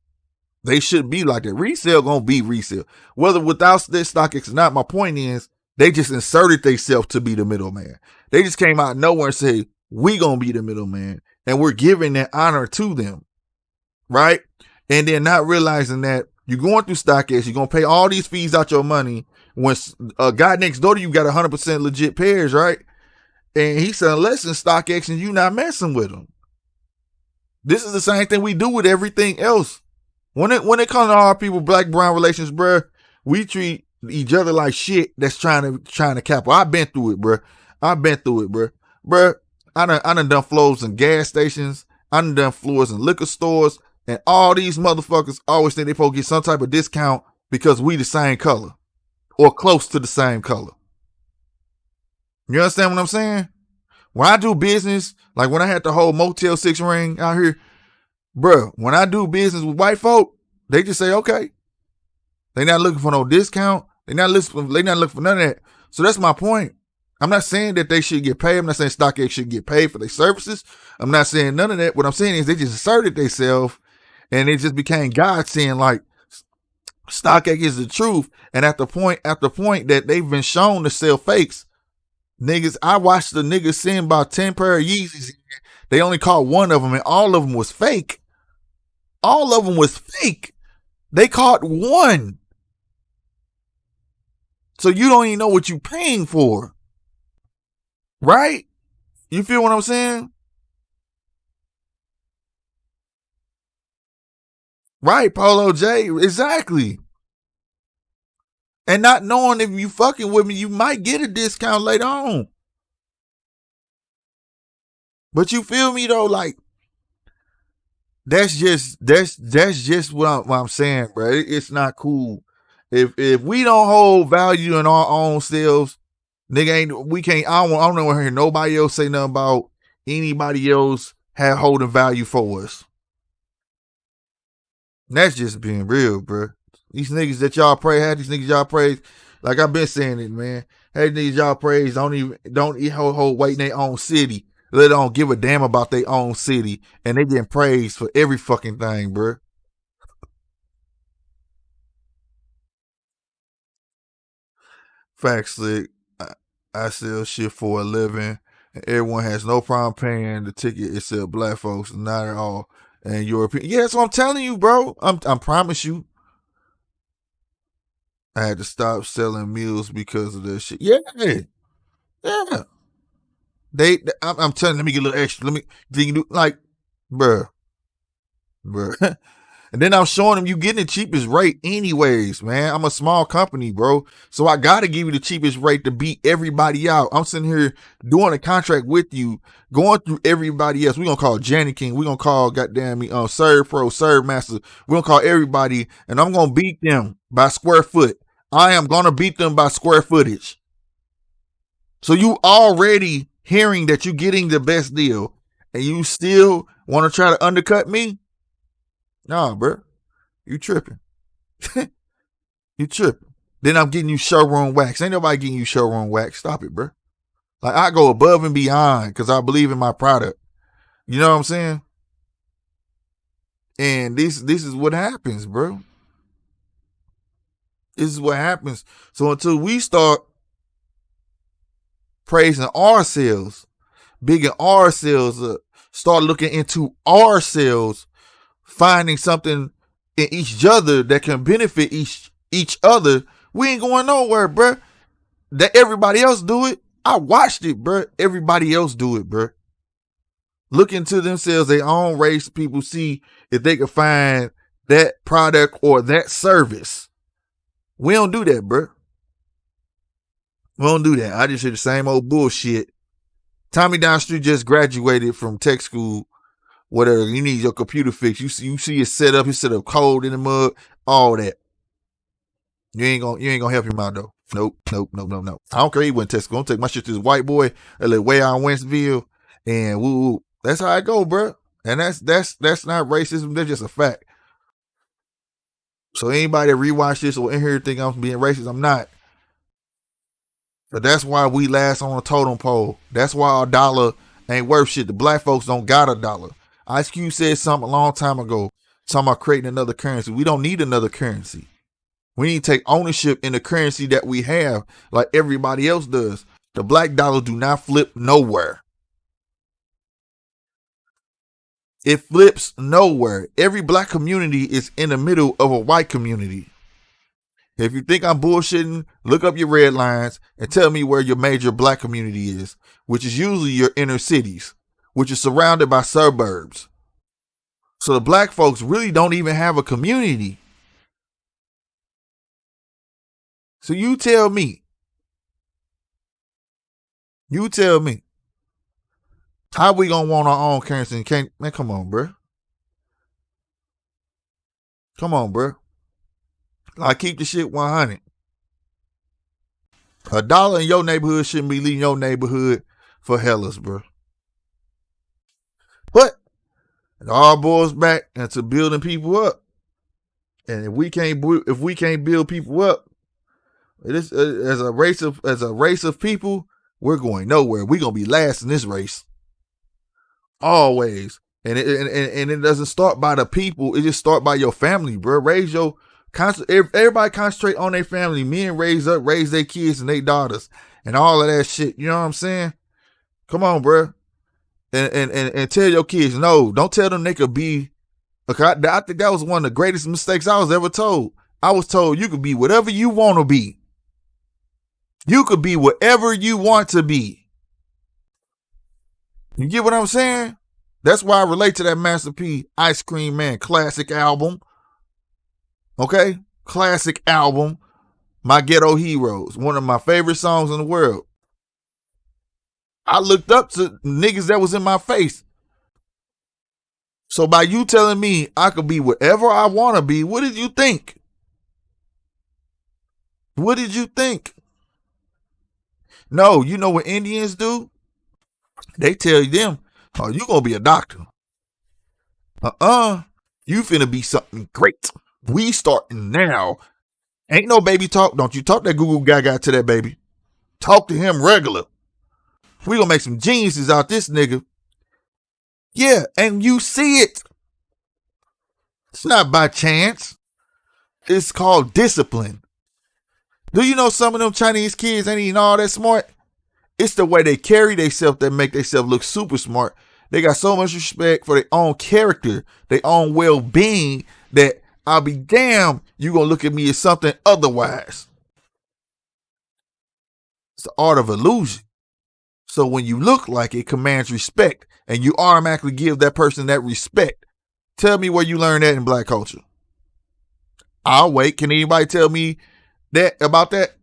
they should be like that. Resale gonna be resale. Whether without this StockX or not, my point is they just inserted themselves to be the middleman. They just came out of nowhere and say, we gonna be the middleman. And we're giving that honor to them. Right? And then not realizing that you're going through StockX, you're gonna pay all these fees out your money when a guy next door to you got 100% legit pairs, right? And he's selling less than StockX and you not messing with him. This is the same thing we do with everything else. When it comes to our people, black brown relations, bruh, we treat each other like shit that's trying to cap. I've been through it, bruh. Bruh, I done floors in gas stations. I done floors in liquor stores. And all these motherfuckers always think they supposed to get some type of discount because we the same color. Or close to the same color. You understand what I'm saying? When I do business, like when I had the whole Motel 6 ring out here, bro, when I do business with white folk, they just say, okay. They not looking for no discount. They not looking for none of that. So that's my point. I'm not saying that they should get paid. I'm not saying StockX should get paid for their services. I'm not saying none of that. What I'm saying is they just asserted themselves and it just became God saying like StockX is the truth. And at the point that they've been shown to sell fakes, niggas, I watched the niggas send about 10 pair of Yeezys. They only caught one of them and all of them was fake. All of them was fake. They caught one. So you don't even know what you're paying for. Right? You feel what I'm saying? Right, Polo J. Exactly. And not knowing if you fucking with me, you might get a discount later on. But you feel me though? Like, that's just what I'm saying, bro. It's not cool. If we don't hold value in our own selves, nigga, we can't. I don't know hear nobody else say nothing about anybody else have holding value for us. And that's just being real, bro. These niggas that y'all praise, like I've been saying it, man. Hey, niggas y'all praise don't even hold weight in their own city. They don't give a damn about their own city, and they getting praised for every fucking thing, bro. Facts, Slick. I sell shit for a living, and everyone has no problem paying the ticket except black folks, not at all. And European, yeah, that's what I'm telling you, bro. I promise you. I had to stop selling meals because of this shit. Yeah, yeah. I'm telling. Let me get a little extra. Let me think. Like, bruh. And then I'm showing them you getting the cheapest rate anyways, man. I'm a small company, bro. So I gotta give you the cheapest rate to beat everybody out. I'm sitting here doing a contract with you, going through everybody else. We're gonna call Janny King. We're gonna call goddamn me Serve Pro, Serve Master. We're gonna call everybody, and I'm gonna beat them by square foot. I am gonna beat them by square footage. So you already hearing that you're getting the best deal, and you still want to try to undercut me? Nah, bro. You tripping. You tripping. Then I'm getting you showroom wax. Ain't nobody getting you showroom wax. Stop it, bro. Like, I go above and beyond because I believe in my product. You know what I'm saying? And this is what happens, bro. This is what happens. So until we start praising ourselves, bigging ourselves up, start looking into ourselves, finding something in each other that can benefit each other, we ain't going nowhere, bruh. That everybody else do it. I watched it, bruh. Everybody else do it, bruh. Look into themselves, their own race, people, see if they can find that product or that service. We don't do that, bruh. We don't do that. I just hear the same old bullshit. Tommy down the street just graduated from tech school. Whatever, you need your computer fixed. You see it set up. He set up code in the mug. All that. You ain't gonna help him out though. Nope. I don't care. He went to tech school. I'm gonna take my shit to this white boy that live way out in Wentzville, and woo. That's how I go, bro. And that's not racism. That's just a fact. So anybody that rewatch this or in here think I'm being racist, I'm not. But that's why we last on a totem pole. That's why our dollar ain't worth shit. The black folks don't got a dollar. Ice Cube said something a long time ago, talking about creating another currency. We don't need another currency. We need to take ownership in the currency that we have like everybody else does. The black dollar do not flip nowhere. It flips nowhere. Every black community is in the middle of a white community. If you think I'm bullshitting, look up your red lines and tell me where your major black community is, which is usually your inner cities, which is surrounded by suburbs. So the black folks really don't even have a community. So you tell me, how we gonna want our own currency and can't, man, come on, bro. I keep the shit 100. $1 in your neighborhood shouldn't be leaving your neighborhood for hellas, bro. But it all boils back into building people up. And if we can't build people up, it is, as a race of people, we're going nowhere. We're gonna be last in this race. Always. And it doesn't start by the people. It just start by your family, bro. Everybody concentrate on their family. Men raise their kids and their daughters and all of that shit. You know what I'm saying? Come on, bro. And tell your kids, no, don't tell them they could be. Okay, I think that was one of the greatest mistakes I was ever told. I was told you could be whatever you want to be. You could be whatever you want to be. You get what I'm saying? That's why I relate to that Master P Ice Cream Man classic album. Okay? Classic album. My Ghetto Heroes. One of my favorite songs in the world. I looked up to niggas that was in my face. So by you telling me I could be whatever I want to be, what did you think? What did you think? No, you know what Indians do? They tell them, oh, you gonna be a doctor. You finna be something great. We starting now. Ain't no baby talk. Don't you talk that Google Gaga to that baby. Talk to him regular. We gonna make some geniuses out this nigga. Yeah, and you see it. It's not by chance. It's called discipline. Do you know some of them Chinese kids ain't even all that smart? It's the way they carry themselves that make themselves look super smart. They got so much respect for their own character, their own well-being, that I'll be damned you gonna look at me as something otherwise. It's the art of illusion. So when you look like it commands respect and you automatically give that person that respect, tell me where you learned that in black culture. I'll wait. Can anybody tell me that about that?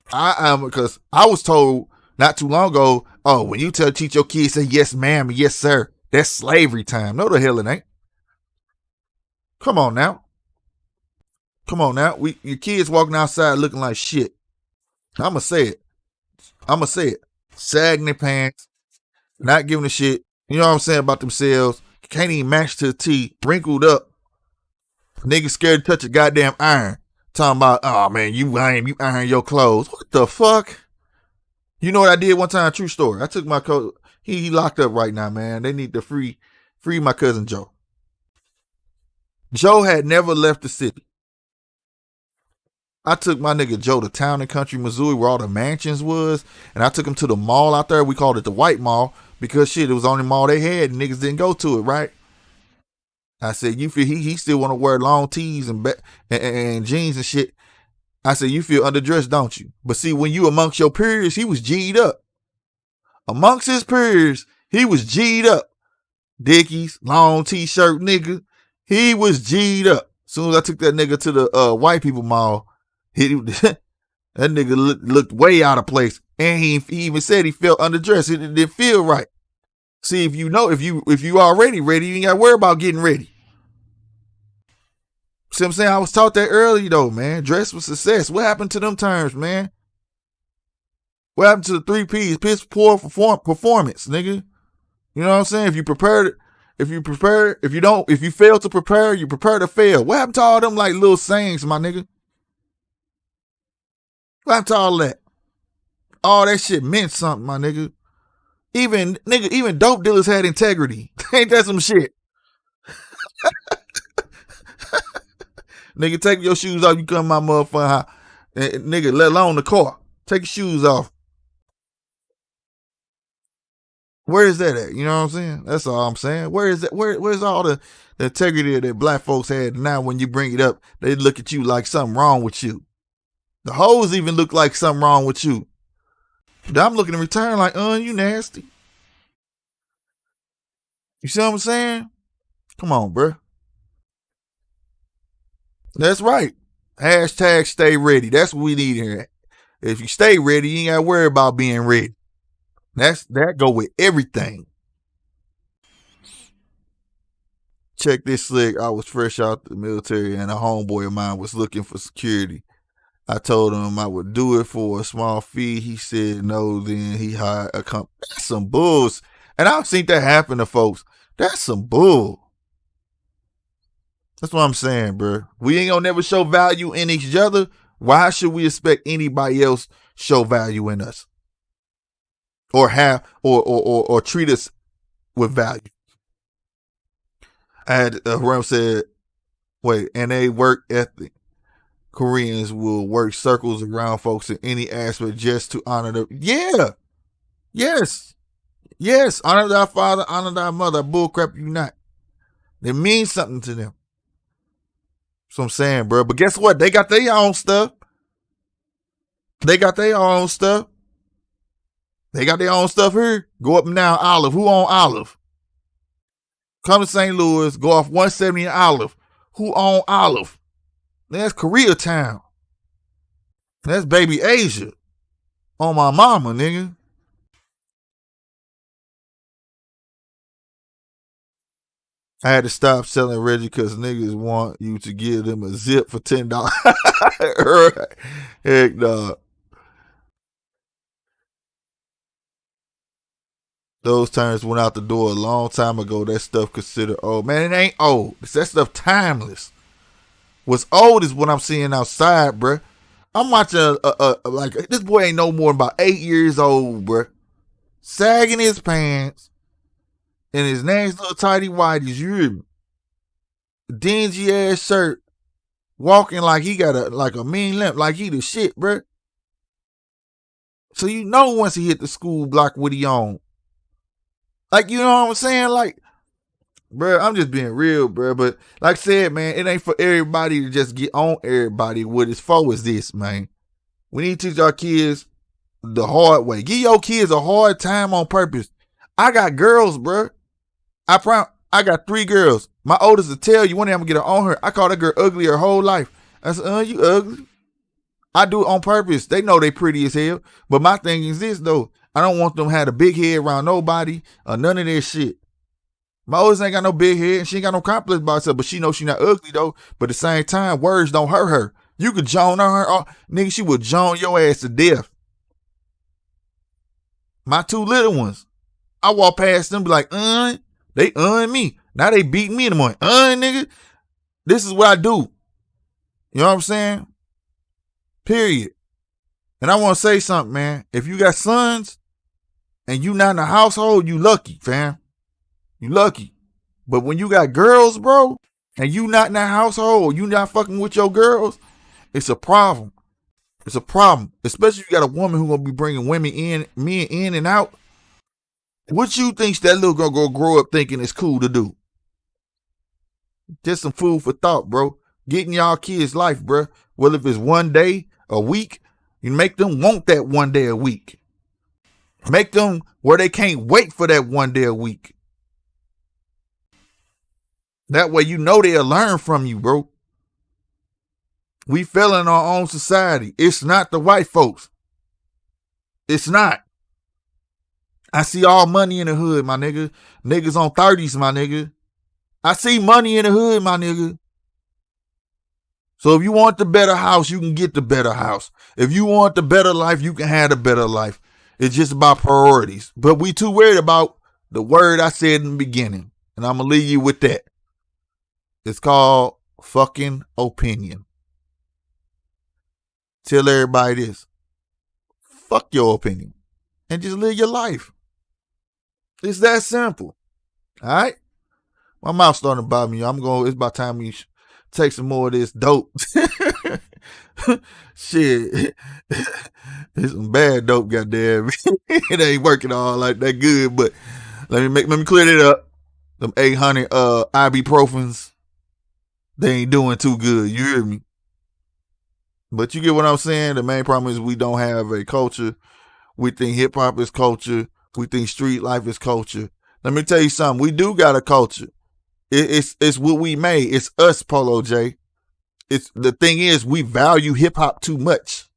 Because I was told not too long ago, oh, when you teach your kids, say yes, ma'am, and yes, sir, that's slavery time. No, the hell it ain't. Come on now. Your kids walking outside looking like shit. I'ma say it. Sagging their pants, not giving a shit. You know what I'm saying about themselves. Can't even match to the T. Wrinkled up. Niggas scared to touch a goddamn iron. Talking about, oh man, you iron your clothes. What the fuck? You know what I did one time? True story. I took my coat. He locked up right now, man. They need to free my cousin Joe. Joe had never left the city. I took my nigga Joe to Town and Country, Missouri, where all the mansions was, and I took him to the mall out there. We called it the White Mall because shit, it was the only mall they had, and niggas didn't go to it, right? I said, you feel he still want to wear long tees and jeans and shit. I said, you feel underdressed, don't you? But see, when you amongst your peers, he was G'd up. Amongst his peers, he was G'd up. Dickies, long t-shirt nigga. He was G'd up. Soon as I took that nigga to the white people mall, that nigga looked way out of place. And he even said he felt underdressed. It didn't feel right. See, if you already ready, you ain't got to worry about getting ready. See what I'm saying? I was taught that early though, man. Dress for success. What happened to them terms, man? What happened to the 3 P's? Piss, poor performance, nigga. You know what I'm saying? If you fail to prepare, you prepare to fail. What happened to all them like little sayings, my nigga? What happened to all that? All that shit meant something, my nigga. Even dope dealers had integrity. Ain't that some shit? Nigga, take your shoes off. You come my motherfucking house. Nigga, let alone the car. Take your shoes off. Where is that at? You know what I'm saying? That's all I'm saying. Where is that? Where's all the integrity that black folks had? Now when you bring it up, they look at you like something wrong with you. The hoes even look like something wrong with you. I'm looking in return like, you nasty. You see what I'm saying? Come on, bro. That's right. Hashtag stay ready. That's what we need here. If you stay ready, you ain't got to worry about being ready. That go with everything. Check this slick. I was fresh out the military and a homeboy of mine was looking for security. I told him I would do it for a small fee. He said no, then he hired a company. That's some bulls. And I've seen that happen to folks. That's some bull. That's what I'm saying, bro. We ain't gonna never show value in each other. Why should we expect anybody else show value in us? Or have or treat us with value. I had Ram said, wait, and they work ethic. Koreans will work circles around folks in any aspect just to honor them. Yeah. Yes. Yes. Honor thy father, honor thy mother. Bullcrap you not. It means something to them. That's what I'm saying, bro. But guess what? They got their own stuff. They got their own stuff. They got their own stuff here. Go up and down Olive. Who on Olive? Come to St. Louis. Go off 170 in Olive. Who on Olive? That's Koreatown. That's baby Asia. On my mama, nigga. I had to stop selling Reggie because niggas want you to give them a zip for $10. Heck, dog. Those terms went out the door a long time ago. That stuff considered old. Man, it ain't old. That stuff timeless. What's old is what I'm seeing outside, bruh. I'm watching like this boy ain't no more than about 8 years old, bruh. Sagging his pants in his nice little tidy whities. You hear me? Dingy ass shirt. Walking like he got a mean limp, like he the shit, bruh. So you know once he hit the school block what he on. Like, you know what I'm saying? Like, bro, I'm just being real, bro. But like I said, man, it ain't for everybody to just get on everybody. What it's for is this, man. We need to teach our kids the hard way. Give your kids a hard time on purpose. I got girls, bro. I got 3 girls. My oldest will tell you one day I'm gonna get her on her. I call that girl ugly her whole life. I said, you ugly. I do it on purpose. They know they pretty as hell. But my thing is this, though. I don't want them to have a big head around nobody or none of that shit. My oldest ain't got no big head and she ain't got no complex about herself, but she knows she not ugly, though. But at the same time, words don't hurt her. You could joan on her. Nigga, she would joan your ass to death. My 2 little ones, I walk past them be like, they me. Now they beating me in the morning. Nigga, this is what I do. You know what I'm saying? Period. And I want to say something, man. If you got sons and you not in the household, you lucky, fam. You lucky. But when you got girls, bro, and you not in that household, you not fucking with your girls, It's a problem. It's a problem. Especially if you got a woman who gonna be bringing men in and out. What you think that little girl gonna grow up thinking is cool to do? Just some food for thought, bro. Getting y'all kids' life, bro. Whether if it's one day, a week, you make them want that one day a week. Make them where they can't wait for that one day a week. That way you know they'll learn from you, bro. We fell in our own society. It's not the white folks. It's not. I see all money in the hood, my nigga. Niggas on 30s, my nigga. I see money in the hood, my nigga. So if you want the better house, you can get the better house. If you want the better life, you can have the better life. It's just about priorities. But we too worried about the word I said in the beginning. And I'm going to leave you with that. It's called fucking opinion. Tell everybody this. Fuck your opinion. And just live your life. It's that simple. All right? My mouth's starting to bother me. It's about time we take some more of this dope. Shit. It's some bad dope, goddamn. It ain't working all like that good, but let me clear it up. Them 800 ibuprofens, they ain't doing too good. You hear me? But you get what I'm saying? The main problem is we don't have a culture. We think hip hop is culture. We think street life is culture. Let me tell you something. We do got a culture. It's what we made. It's us, Polo J. It's the thing is we value hip hop too much.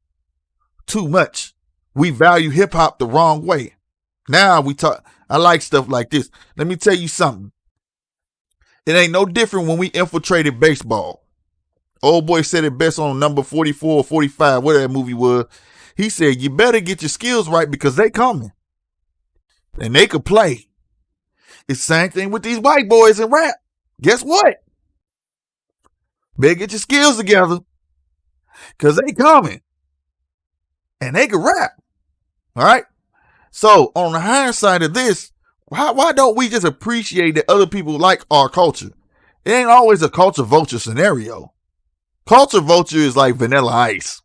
Too much. We value hip hop the wrong way. Now we talk. I like stuff like this. Let me tell you something. It ain't no different when we infiltrated baseball. Old boy said it best on number 44 or 45, whatever that movie was. He said, you better get your skills right because they coming. And they could play. It's the same thing with these white boys in rap. Guess what? Better get your skills together because they coming. And they can rap. All right? So, on the hindsight of this, why don't we just appreciate that other people like our culture? It ain't always a culture vulture scenario. Culture vulture is like Vanilla Ice.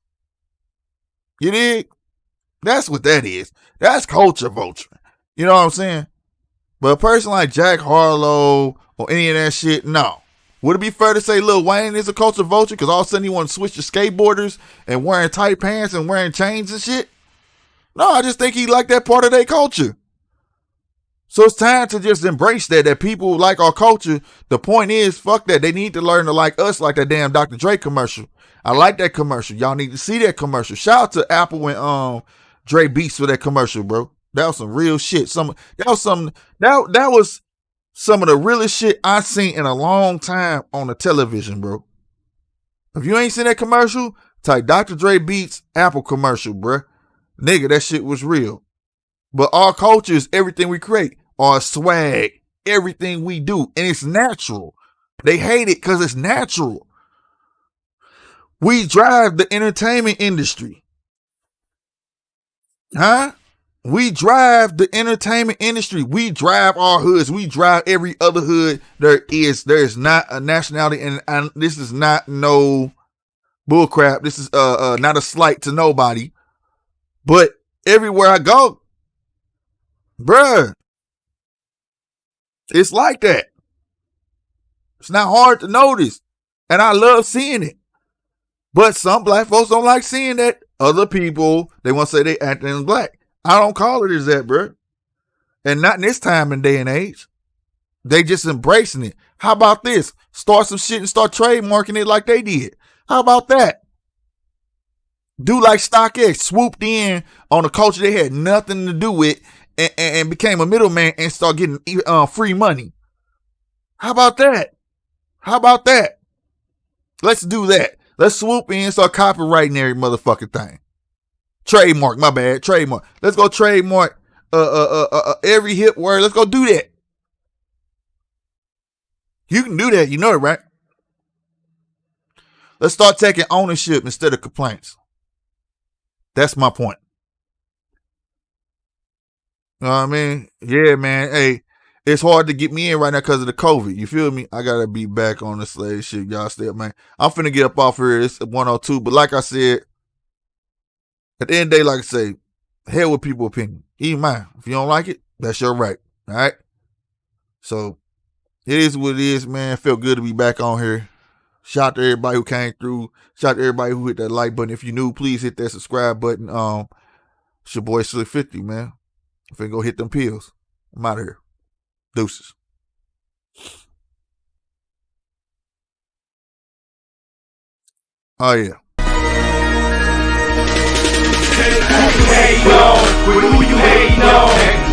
You dig? That's what that is. That's culture vulture. You know what I'm saying? But a person like Jack Harlow or any of that shit, no. Would it be fair to say Lil Wayne is a culture vulture because all of a sudden he want to switch to skateboarders and wearing tight pants and wearing chains and shit? No, I just think he like that part of their culture. So it's time to just embrace that people like our culture. The point is, fuck that. They need to learn to like us like that damn Dr. Dre commercial. I like that commercial. Y'all need to see that commercial. Shout out to Apple and Dre Beats for that commercial, bro. That was some real shit. That was some of the realest shit I seen in a long time on the television, bro. If you ain't seen that commercial, type Dr. Dre Beats Apple commercial, bro. Nigga, that shit was real. But our culture is everything we create. Our swag, everything we do. And it's natural. They hate it because it's natural. We drive the entertainment industry. Huh? We drive the entertainment industry. We drive our hoods. We drive every other hood there is. There is not a nationality, and this is not no bullcrap. This is not a slight to nobody. But everywhere I go, bruh, it's like that. It's not hard to notice. And I love seeing it. But some black folks don't like seeing that. Other people, they want to say they acting black. I don't call it as that, bruh. And not in this time and day and age. They just embracing it. How about this? Start some shit and start trademarking it like they did. How about that? Do like StockX, swooped in on a culture they had nothing to do with and became a middleman and start getting free money. How about that? How about that? Let's do that. Let's swoop in and start copyrighting every motherfucking thing. Trademark, my bad, trademark. Let's go trademark every hip word. Let's go do that. You can do that, you know it, right? Let's start taking ownership instead of complaints. That's my point. You know what I mean? Yeah, man. Hey, it's hard to get me in right now because of the COVID. You feel me? I gotta be back on the slave shit. Y'all stay up, man. I'm finna get up off here. It's 102. But like I said, at the end of the day, like I say, hell with people's opinion. Even mine. If you don't like it, that's your right. All right? So, it is what it is, man. Felt good to be back on here. Shout out to everybody who came through. Shout out to everybody who hit that like button. If you're new, please hit that subscribe button. It's your boy Slick 50, man. I'm finna go hit them pills. I'm out of here. Deuces. Oh, yeah. Who you hating on? Who you hating on?